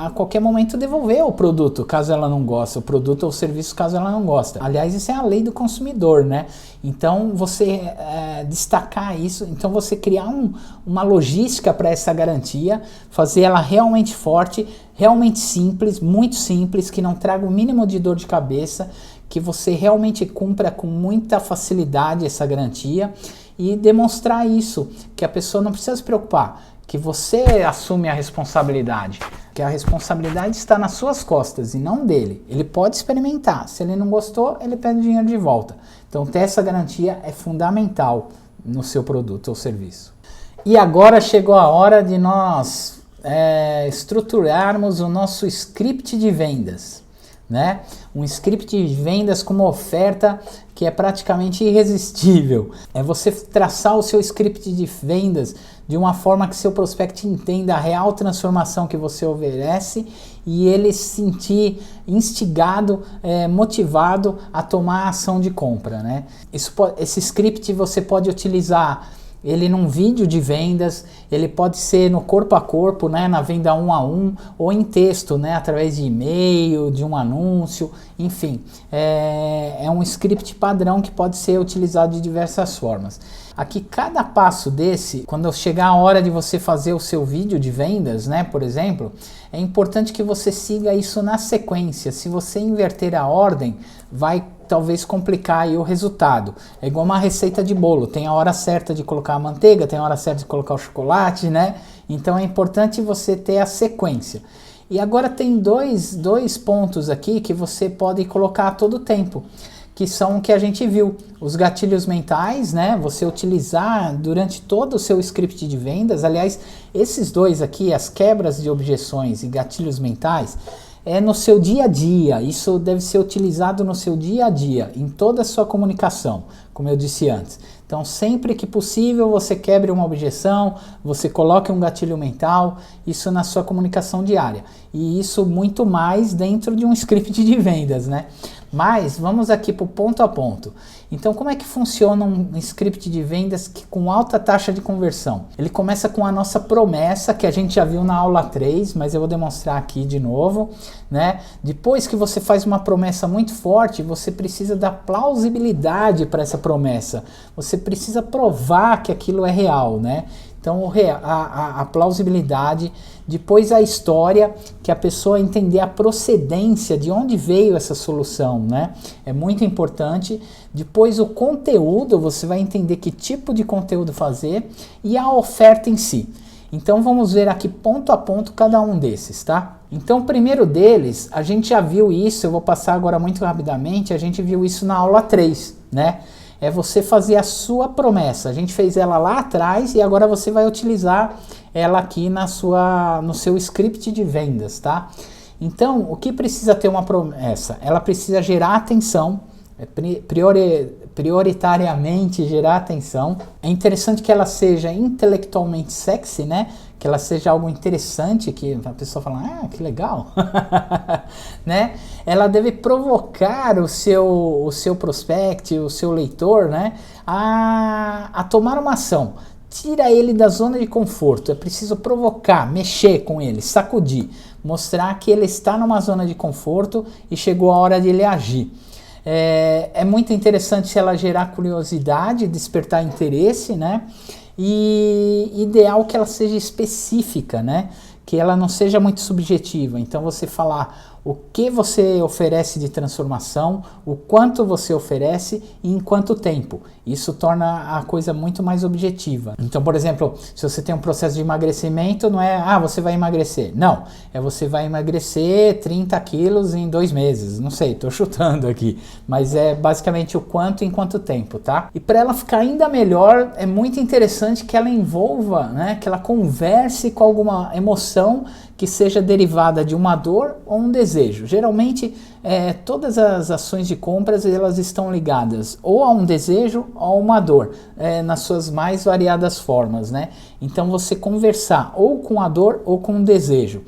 a qualquer momento devolver o produto, caso ela não goste, o produto ou o serviço, caso ela não goste. Aliás, isso é a lei do consumidor, né? Então, você destacar isso, então você criar uma logística para essa garantia, fazer ela realmente forte, realmente simples, muito simples, que não traga o mínimo de dor de cabeça, que você realmente cumpra com muita facilidade essa garantia e demonstrar isso, que a pessoa não precisa se preocupar, que você assume a responsabilidade, que a responsabilidade está nas suas costas e não dele. Ele pode experimentar, se ele não gostou, ele pede o dinheiro de volta. Então ter essa garantia é fundamental no seu produto ou serviço. E agora chegou a hora de nós estruturarmos o nosso script de vendas, né? Um script de vendas com uma oferta que é praticamente irresistível. É você traçar o seu script de vendas de uma forma que seu prospect entenda a real transformação que você oferece e ele se sentir instigado, motivado a tomar a ação de compra, né? Esse script você pode utilizar ele num vídeo de vendas, ele pode ser no corpo a corpo, né, na venda 1 a 1, ou em texto, né, através de e-mail, de um anúncio, enfim. É um script padrão que pode ser utilizado de diversas formas. Aqui, cada passo desse, quando chegar a hora de você fazer o seu vídeo de vendas, né, por exemplo, é importante que você siga isso na sequência. Se você inverter a ordem, vai talvez complicar aí o resultado. É igual uma receita de bolo, tem a hora certa de colocar a manteiga, tem a hora certa de colocar o chocolate, né? Então é importante você ter a sequência. E agora tem dois pontos aqui que você pode colocar a todo tempo, que são o que a gente viu, os gatilhos mentais, né? Você utilizar durante todo o seu script de vendas. Aliás, esses dois aqui, as quebras de objeções e gatilhos mentais, é no seu dia a dia. Isso deve ser utilizado no seu dia a dia, em toda a sua comunicação, como eu disse antes. Então, sempre que possível, você quebre uma objeção, você coloque um gatilho mental, isso na sua comunicação diária. E isso muito mais dentro de um script de vendas, né? Mas vamos aqui para o ponto a ponto. Então, como é que funciona um script de vendas com alta taxa de conversão? Ele começa com a nossa promessa, que a gente já viu na aula 3, mas eu vou demonstrar aqui de novo, né? Depois que você faz uma promessa muito forte, você precisa dar plausibilidade para essa promessa. Você precisa provar que aquilo é real, né? Então, a plausibilidade, depois a história, que a pessoa entender a procedência, de onde veio essa solução, né? É muito importante. Depois o conteúdo, você vai entender que tipo de conteúdo fazer e a oferta em si. Então, vamos ver aqui ponto a ponto cada um desses, tá? Então, o primeiro deles, a gente já viu isso, eu vou passar agora muito rapidamente, a gente viu isso na aula 3, né? É você fazer a sua promessa. A gente fez ela lá atrás e agora você vai utilizar ela aqui no seu script de vendas, tá? Então, o que precisa ter uma promessa? Ela precisa gerar atenção, prioritariamente gerar atenção. É interessante que ela seja intelectualmente sexy, né? Que ela seja algo interessante, que a pessoa fala, ah, que legal, né? Ela deve provocar o seu prospect, o seu leitor, né? A tomar uma ação. Tira ele da zona de conforto, é preciso provocar, mexer com ele, sacudir, mostrar que ele está numa zona de conforto e chegou a hora de ele agir. É muito interessante se ela gerar curiosidade, despertar interesse, né? E ideal que ela seja específica, né? Que ela não seja muito subjetiva. Então você falar o que você oferece de transformação, o quanto você oferece e em quanto tempo. Isso torna a coisa muito mais objetiva. Então, por exemplo, se você tem um processo de emagrecimento, não é, você vai emagrecer. Não, é você vai emagrecer 30 quilos em 2 meses. Não sei, tô chutando aqui. Mas é basicamente o quanto em quanto tempo, tá? E para ela ficar ainda melhor, é muito interessante que ela envolva, né? Que ela converse com alguma emoção que seja derivada de uma dor ou um desejo. Geralmente, todas as ações de compras elas estão ligadas ou a um desejo ou a uma dor, nas suas mais variadas formas, né? Então, você conversar ou com a dor ou com o desejo.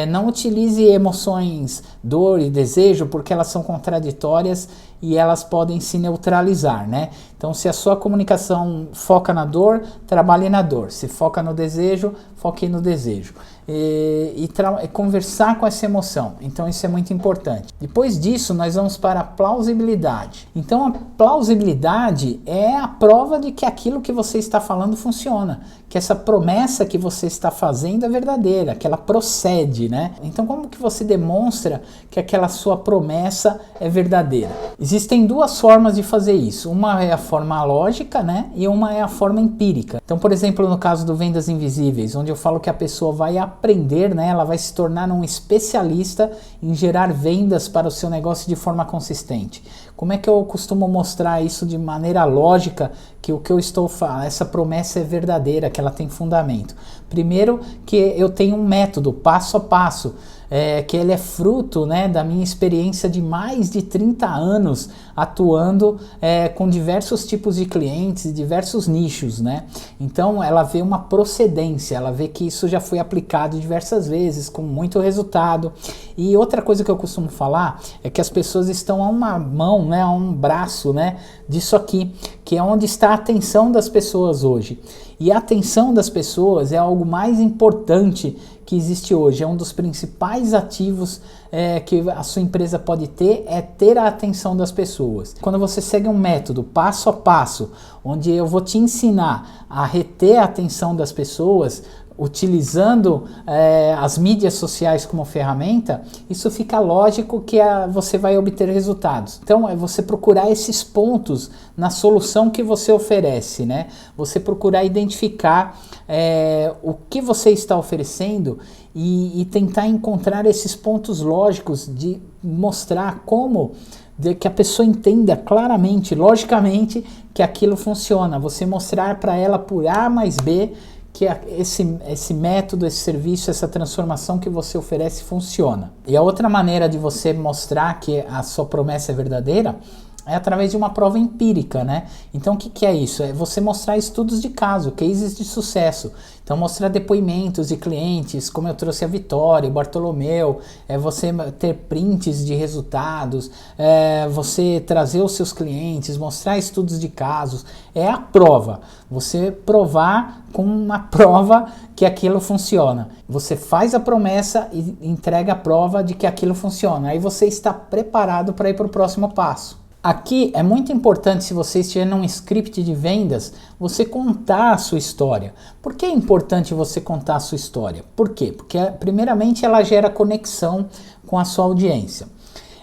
Não utilize emoções, dor e desejo, porque elas são contraditórias e elas podem se neutralizar, né? Então, se a sua comunicação foca na dor, trabalhe na dor. Se foca no desejo, foque no desejo. E conversar com essa emoção. Então, isso é muito importante. Depois disso, nós vamos para a plausibilidade. Então, a plausibilidade é a prova de que aquilo que você está falando funciona, que essa promessa que você está fazendo é verdadeira, que ela procede, né? Então, como que você demonstra que aquela sua promessa é verdadeira? Existem 2 formas de fazer isso. Uma é a forma lógica, né? E uma é a forma empírica. Então, por exemplo, no caso do Vendas Invisíveis, onde eu falo que a pessoa vai aprender, né? Ela vai se tornar um especialista em gerar vendas para o seu negócio de forma consistente. Como é que eu costumo mostrar isso de maneira lógica, que o que eu estou falando, essa promessa é verdadeira, que ela tem fundamento? Primeiro, que eu tenho um método, passo a passo, que ele é fruto, né, da minha experiência de mais de 30 anos atuando com diversos tipos de clientes, diversos nichos, né? Então ela vê uma procedência, ela vê que isso já foi aplicado diversas vezes, com muito resultado. E outra coisa que eu costumo falar é que as pessoas estão a uma mão, né, a um braço, né, disso aqui, que é onde está a atenção das pessoas hoje. E a atenção das pessoas é algo mais importante que existe hoje, é um dos principais ativos que a sua empresa pode ter, é ter a atenção das pessoas. Quando você segue um método passo a passo, onde eu vou te ensinar a reter a atenção das pessoas, utilizando as mídias sociais como ferramenta, isso fica lógico que você vai obter resultados. Então, é você procurar esses pontos na solução que você oferece, né? Você procurar identificar o que você está oferecendo e tentar encontrar esses pontos lógicos de mostrar como de que a pessoa entenda claramente, logicamente, que aquilo funciona. Você mostrar para ela por A mais B que esse método, esse serviço, essa transformação que você oferece funciona. E a outra maneira de você mostrar que a sua promessa é verdadeira é através de uma prova empírica, né? Então o que é isso? É você mostrar estudos de caso, cases de sucesso. Então mostrar depoimentos de clientes, como eu trouxe a Vitória, o Bartolomeu, você ter prints de resultados, você trazer os seus clientes, mostrar estudos de casos. É a prova. Você provar com uma prova que aquilo funciona. Você faz a promessa e entrega a prova de que aquilo funciona. Aí você está preparado para ir para o próximo passo. Aqui é muito importante, se você estiver num script de vendas, você contar a sua história. Por que é importante você contar a sua história? Por quê? Porque, primeiramente, ela gera conexão com a sua audiência.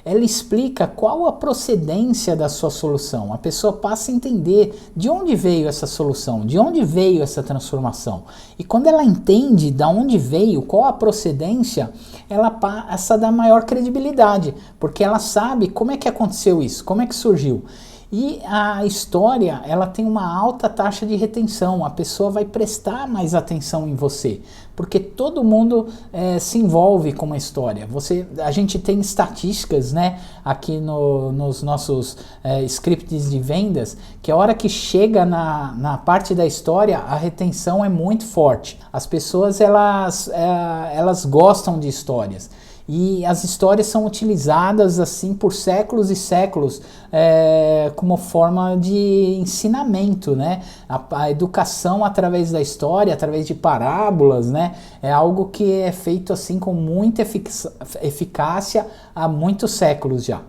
Ela explica qual a procedência da sua solução. A pessoa passa a entender de onde veio essa solução, de onde veio essa transformação. E quando ela entende de onde veio, qual a procedência, ela passa a dar maior credibilidade, porque ela sabe como é que aconteceu isso, como é que surgiu. E a história, ela tem uma alta taxa de retenção, a pessoa vai prestar mais atenção em você, porque todo mundo se envolve com uma história. A gente tem estatísticas, né, aqui nos nossos scripts de vendas, que a hora que chega na parte da história, a retenção é muito forte. As pessoas, elas gostam de histórias. E as histórias são utilizadas assim por séculos e séculos como forma de ensinamento, né? A educação através da história, através de parábolas, né? É algo que é feito assim com muita eficácia há muitos séculos já.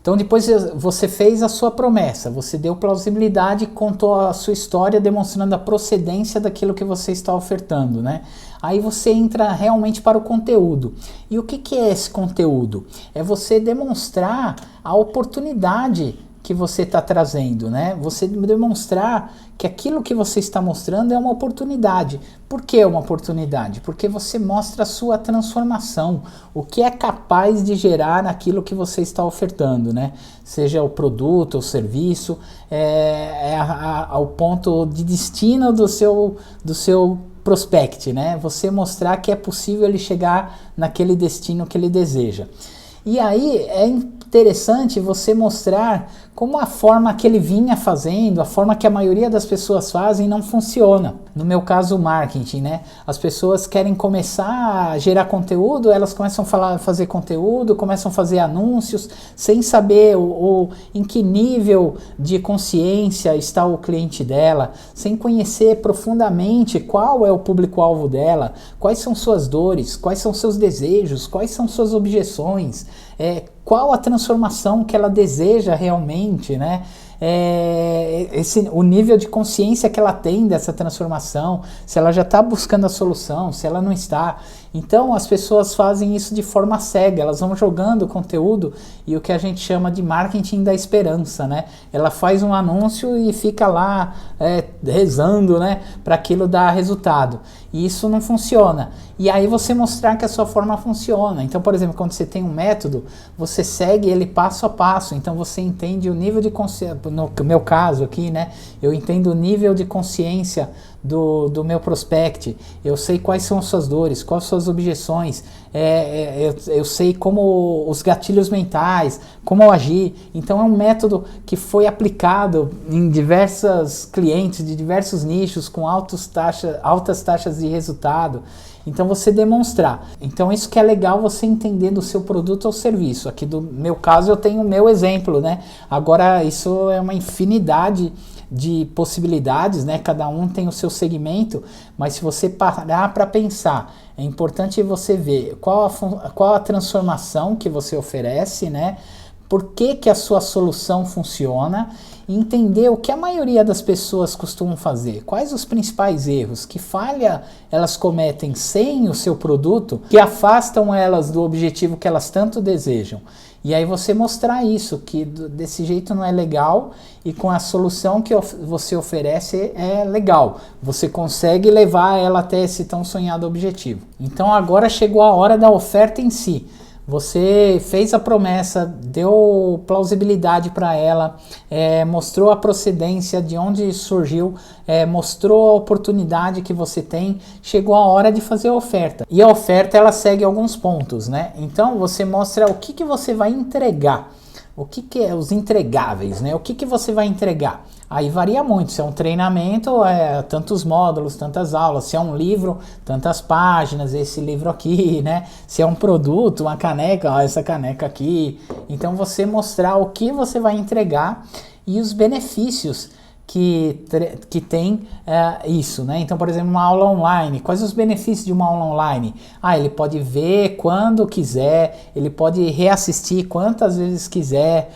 Então depois você fez a sua promessa, você deu plausibilidade, contou a sua história demonstrando a procedência daquilo que você está ofertando, né? Aí você entra realmente para o conteúdo. E o que é esse conteúdo? É você demonstrar a oportunidade que você está trazendo, né? Você demonstrar que aquilo que você está mostrando é uma oportunidade. Por que é uma oportunidade? Porque você mostra a sua transformação, o que é capaz de gerar naquilo que você está ofertando, né? Seja o produto ou serviço, ao ponto de destino do seu prospect, né? Você mostrar que é possível ele chegar naquele destino que ele deseja. E aí é interessante você mostrar como a forma que ele vinha fazendo, a forma que a maioria das pessoas fazem não funciona. No meu caso, o marketing, né? As pessoas querem começar a gerar conteúdo, elas começam a fazer conteúdo, começam a fazer anúncios, sem saber em que nível de consciência está o cliente dela, sem conhecer profundamente qual é o público-alvo dela, quais são suas dores, quais são seus desejos, quais são suas objeções, qual a transformação que ela deseja realmente, né? O nível de consciência que ela tem dessa transformação, se ela já está buscando a solução, se ela não está. Então as pessoas fazem isso de forma cega, elas vão jogando conteúdo e o que a gente chama de marketing da esperança, né? Ela faz um anúncio e fica lá rezando, né, para aquilo dar resultado. E isso não funciona. E aí você mostrar que a sua forma funciona. Então, por exemplo, quando você tem um método, você segue ele passo a passo. Então você entende o nível de consciência, no meu caso aqui, né? Eu entendo o nível de consciência do meu prospect, eu sei quais são as suas dores, quais são as suas objeções, eu sei como os gatilhos mentais, como agir. Então é um método que foi aplicado em diversos clientes de diversos nichos com altas taxas de resultado. Então você demonstrar. Então isso que é legal você entender do seu produto ou serviço. Aqui do meu caso eu tenho o meu exemplo, né? Agora isso é uma infinidade de possibilidades, né? Cada um tem o seu segmento, mas se você parar para pensar, é importante você ver qual a transformação que você oferece, né? Por que a sua solução funciona e entender o que a maioria das pessoas costumam fazer, quais os principais erros, que falha elas cometem sem o seu produto, que afastam elas do objetivo que elas tanto desejam. E aí você mostrar isso, que desse jeito não é legal e com a solução que você oferece é legal. Você consegue levar ela até esse tão sonhado objetivo. Então agora chegou a hora da oferta em si. Você fez a promessa, deu plausibilidade para ela, mostrou a procedência de onde surgiu, mostrou a oportunidade que você tem, chegou a hora de fazer a oferta. E a oferta ela segue alguns pontos, né? Então você mostra o que você vai entregar. O que é os entregáveis, né? O que você vai entregar? Aí varia muito, se é um treinamento, tantos módulos, tantas aulas, se é um livro, tantas páginas, esse livro aqui, né? Se é um produto, uma caneca, ó, essa caneca aqui. Então você mostrar o que você vai entregar e os benefícios que tem isso, né? Então, por exemplo, uma aula online, quais os benefícios de uma aula online? Ele pode ver quando quiser, ele pode reassistir quantas vezes quiser,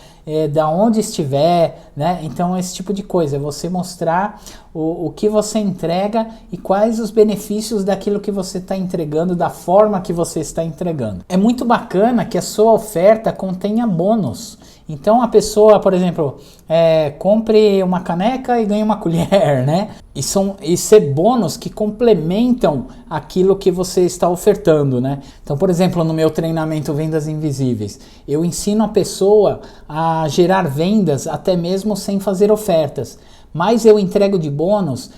da onde estiver, né? Então, esse tipo de coisa, é você mostrar o que você entrega e quais os benefícios daquilo que você está entregando, da forma que você está entregando. É muito bacana que a sua oferta contenha bônus. Então a pessoa, por exemplo, compre uma caneca e ganhe uma colher, né? E ser bônus que complementam aquilo que você está ofertando, né? Então, por exemplo, no meu treinamento Vendas Invisíveis, eu ensino a pessoa a gerar vendas até mesmo sem fazer ofertas. Mas eu entrego de bônus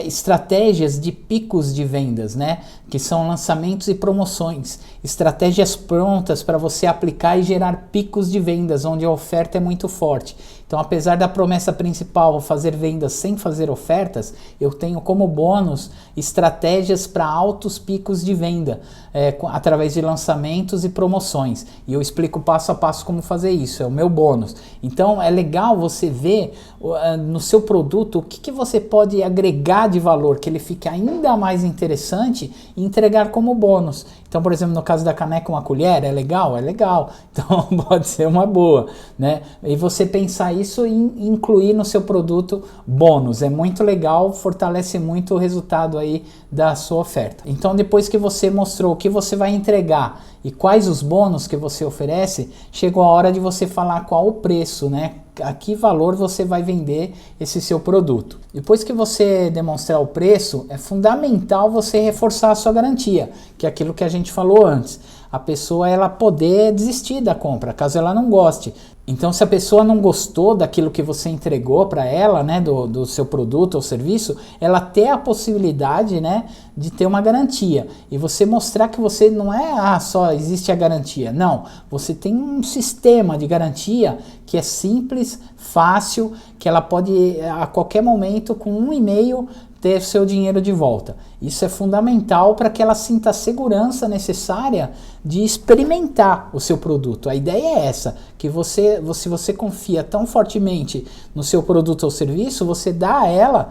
estratégias de picos de vendas, né? Que são lançamentos e promoções. Estratégias prontas para você aplicar e gerar picos de vendas, onde a oferta é muito forte. Então, apesar da promessa principal fazer vendas sem fazer ofertas, eu tenho como bônus estratégias para altos picos de venda, através de lançamentos e promoções. E eu explico passo a passo como fazer isso, é o meu bônus. Então, é legal você ver no seu produto o que você pode agregar de valor, que ele fique ainda mais interessante e entregar como bônus. Então, por exemplo, no caso da caneca, uma colher, é legal? É legal. Então, pode ser uma boa, né? E você pensar isso e incluir no seu produto bônus. É muito legal, fortalece muito o resultado aí da sua oferta. Então, depois que você mostrou o que você vai entregar e quais os bônus que você oferece, chegou a hora de você falar qual o preço, né? A que valor você vai vender esse seu produto. Depois que você demonstrar o preço, é fundamental você reforçar a sua garantia, que é aquilo que a gente falou antes. A pessoa ela poder desistir da compra, caso ela não goste. Então, se a pessoa não gostou daquilo que você entregou para ela, né, do seu produto ou serviço, ela ter a possibilidade, né, de ter uma garantia. E você mostrar que você não é, só existe a garantia. Não, você tem um sistema de garantia que é simples, fácil, que ela pode, a qualquer momento, com um e-mail, ter seu dinheiro de volta. Isso é fundamental para que ela sinta a segurança necessária de experimentar o seu produto. A ideia é essa, que se você confia tão fortemente no seu produto ou serviço, você dá a ela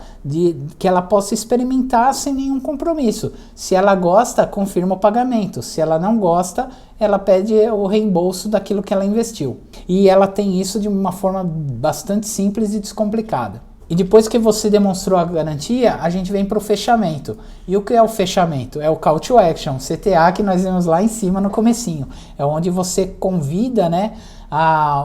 que ela possa experimentar sem nenhum compromisso. Se ela gosta, confirma o pagamento. Se ela não gosta, ela pede o reembolso daquilo que ela investiu. E ela tem isso de uma forma bastante simples e descomplicada. E depois que você demonstrou a garantia, a gente vem para o fechamento. E o que é o fechamento? É o Call to Action, CTA, que nós vimos lá em cima no comecinho. É onde você convida, né,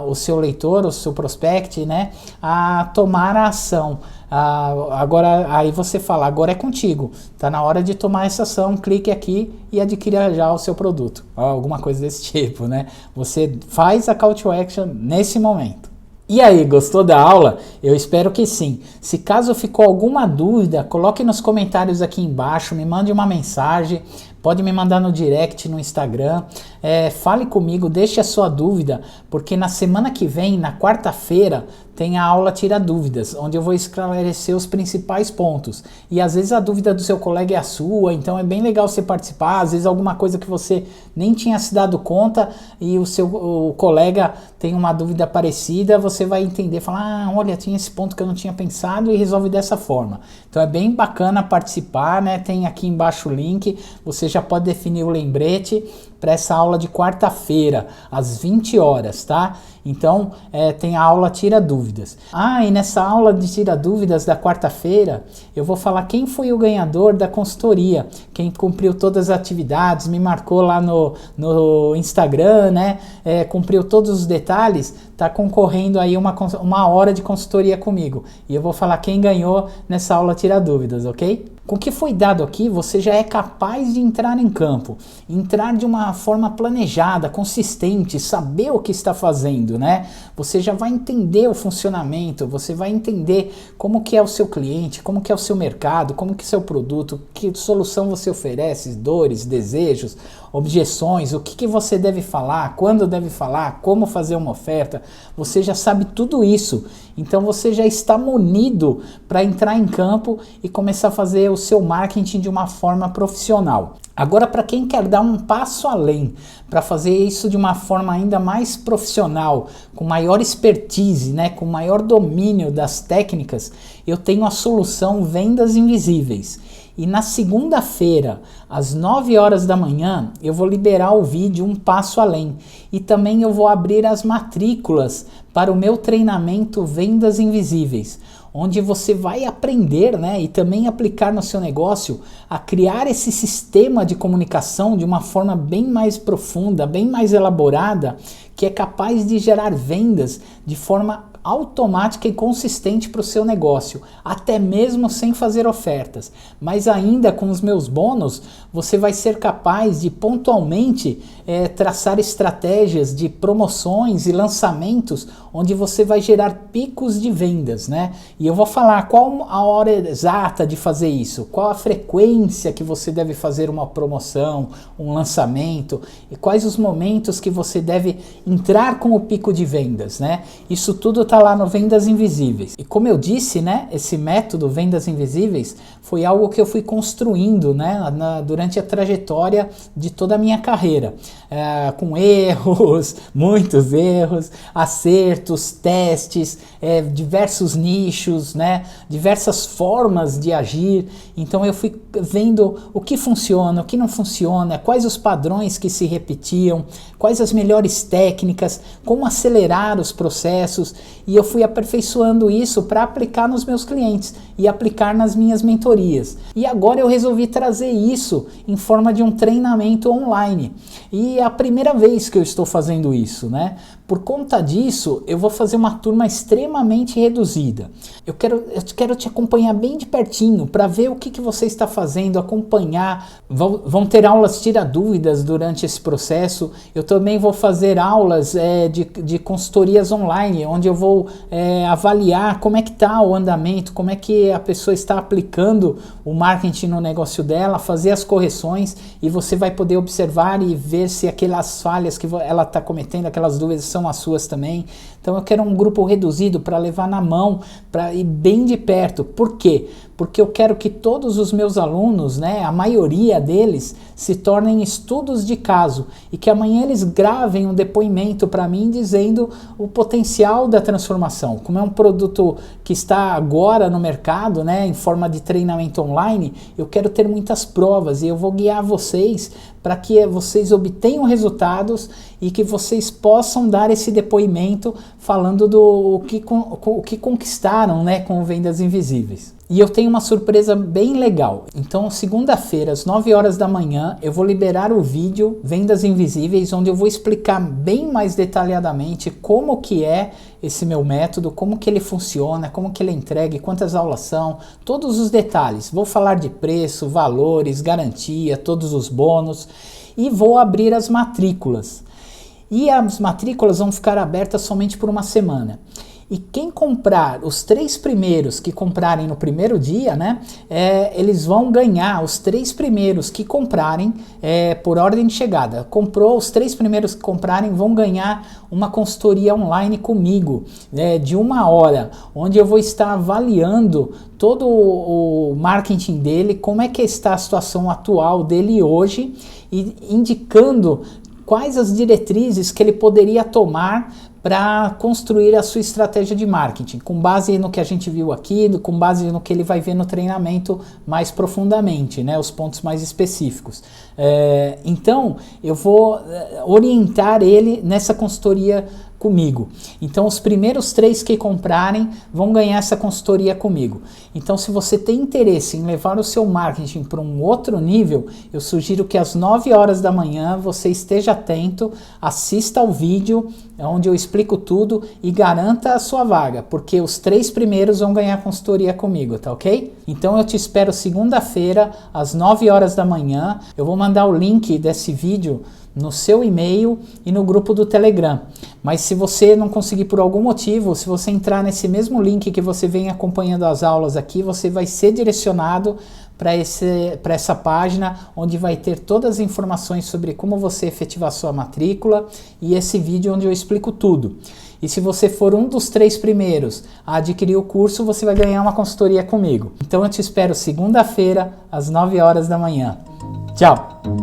o seu leitor, o seu prospect, né, a tomar a ação. Agora, aí você fala, agora é contigo. Tá na hora de tomar essa ação, clique aqui e adquira já o seu produto. Alguma coisa desse tipo, né? Você faz a Call to Action nesse momento. E aí, gostou da aula? Eu espero que sim. Se caso ficou alguma dúvida, coloque nos comentários aqui embaixo, me mande uma mensagem, pode me mandar no direct no Instagram, fale comigo, deixe a sua dúvida, porque na semana que vem, na quarta-feira, tem a aula Tira Dúvidas, onde eu vou esclarecer os principais pontos. E às vezes a dúvida do seu colega é a sua, então é bem legal você participar. Às vezes alguma coisa que você nem tinha se dado conta e o colega tem uma dúvida parecida, você vai entender, falar, olha, tinha esse ponto que eu não tinha pensado e resolve dessa forma. Então é bem bacana participar, né? Tem aqui embaixo o link, você já pode definir o lembrete para essa aula de quarta-feira, às 20 horas, tá? Então, tem a aula Tira Dúvidas. E nessa aula de Tira Dúvidas da quarta-feira, eu vou falar quem foi o ganhador da consultoria, quem cumpriu todas as atividades, me marcou lá no Instagram, né? Cumpriu todos os detalhes, tá concorrendo aí uma hora de consultoria comigo. E eu vou falar quem ganhou nessa aula Tira Dúvidas, ok? Com o que foi dado aqui, você já é capaz de entrar em campo, entrar de uma uma forma planejada, consistente, saber o que está fazendo, né? Você já vai entender o funcionamento, você vai entender como que é o seu cliente, como que é o seu mercado, como que é o seu produto, que solução você oferece, dores, desejos, objeções, o que você deve falar, quando deve falar, como fazer uma oferta. Você já sabe tudo isso, então você já está munido para entrar em campo e começar a fazer o seu marketing de uma forma profissional. Agora, para quem quer dar um passo além, para fazer isso de uma forma ainda mais profissional, com maior expertise, né, com maior domínio das técnicas, eu tenho a solução Vendas Invisíveis. E na segunda-feira, às 9 horas da manhã, eu vou liberar o vídeo Um Passo Além. E também eu vou abrir as matrículas para o meu treinamento Vendas Invisíveis, onde você vai aprender, né, e também aplicar no seu negócio a criar esse sistema de comunicação de uma forma bem mais profunda, bem mais elaborada, que é capaz de gerar vendas de forma automática e consistente para o seu negócio, até mesmo sem fazer ofertas. Mas ainda com os meus bônus, você vai ser capaz de pontualmente traçar estratégias de promoções e lançamentos, onde você vai gerar picos de vendas, né? E eu vou falar qual a hora exata de fazer isso, qual a frequência que você deve fazer uma promoção, um lançamento, e quais os momentos que você deve entrar com o pico de vendas, né? Isso tudo está lá no Vendas Invisíveis. E como eu disse, né, esse método Vendas Invisíveis foi algo que eu fui construindo, né, durante a trajetória de toda a minha carreira, com erros, muitos erros, acertos, testes, diversos nichos, né, diversas formas de agir. Então eu fui vendo o que funciona, o que não funciona, quais os padrões que se repetiam, quais as melhores técnicas, como acelerar os processos, e eu fui aperfeiçoando isso para aplicar nos meus clientes e aplicar nas minhas mentorias. E agora eu resolvi trazer isso em forma de um treinamento online. E é a primeira vez que eu estou fazendo isso, né? Por conta disso, eu vou fazer uma turma extremamente reduzida. Eu quero te acompanhar bem de pertinho para ver o que você está fazendo, acompanhar. Vão ter aulas tira-dúvidas durante esse processo. Eu também vou fazer aulas de consultorias online, onde eu vou avaliar como é que está o andamento, como é que a pessoa está aplicando o marketing no negócio dela, fazer as correções, e você vai poder observar e ver se aquelas falhas que ela está cometendo, aquelas dúvidas são as suas também. Então eu quero um grupo reduzido para levar na mão, para ir bem de perto. Por quê? Porque eu quero que todos os meus alunos, né, a maioria deles, se tornem estudos de caso, e que amanhã eles gravem um depoimento para mim dizendo o potencial da transformação. Como é um produto que está agora no mercado, né, em forma de treinamento online, eu quero ter muitas provas e eu vou guiar vocês para que vocês obtenham resultados e que vocês possam dar esse depoimento falando do que conquistaram, né, com Vendas Invisíveis. E eu tenho uma surpresa bem legal. Então, segunda-feira, às 9 horas da manhã, eu vou liberar o vídeo Vendas Invisíveis, onde eu vou explicar bem mais detalhadamente como que é esse meu método, como que ele funciona, como que ele é entregue, quantas aulas são, todos os detalhes. Vou falar de preço, valores, garantia, todos os bônus, e vou abrir as matrículas. E as matrículas vão ficar abertas somente por uma semana. E quem comprar, os 3 primeiros que comprarem no primeiro dia, né, eles vão ganhar, os 3 primeiros que comprarem por ordem de chegada. Comprou, os 3 primeiros que comprarem vão ganhar uma consultoria online comigo, de 1 hora, onde eu vou estar avaliando todo o marketing dele, como é que está a situação atual dele hoje, e indicando quais as diretrizes que ele poderia tomar para construir a sua estratégia de marketing, com base no que a gente viu aqui, com base no que ele vai ver no treinamento mais profundamente, né, os pontos mais específicos. Então, eu vou orientar ele nessa consultoria comigo. Então, os primeiros 3 que comprarem vão ganhar essa consultoria comigo. Então, se você tem interesse em levar o seu marketing para um outro nível, eu sugiro que às 9 horas da manhã você esteja atento, assista ao vídeo onde eu explico tudo e garanta a sua vaga, porque os 3 primeiros vão ganhar consultoria comigo, tá ok? Então, eu te espero segunda-feira às 9 horas da manhã. Eu vou mandar o link desse vídeo no seu e-mail e no grupo do Telegram. Mas se você não conseguir por algum motivo, se você entrar nesse mesmo link que você vem acompanhando as aulas aqui, você vai ser direcionado para essa página, onde vai ter todas as informações sobre como você efetivar sua matrícula e esse vídeo onde eu explico tudo. E se você for um dos 3 primeiros a adquirir o curso, você vai ganhar uma consultoria comigo. Então eu te espero segunda-feira, às 9 horas da manhã. Tchau!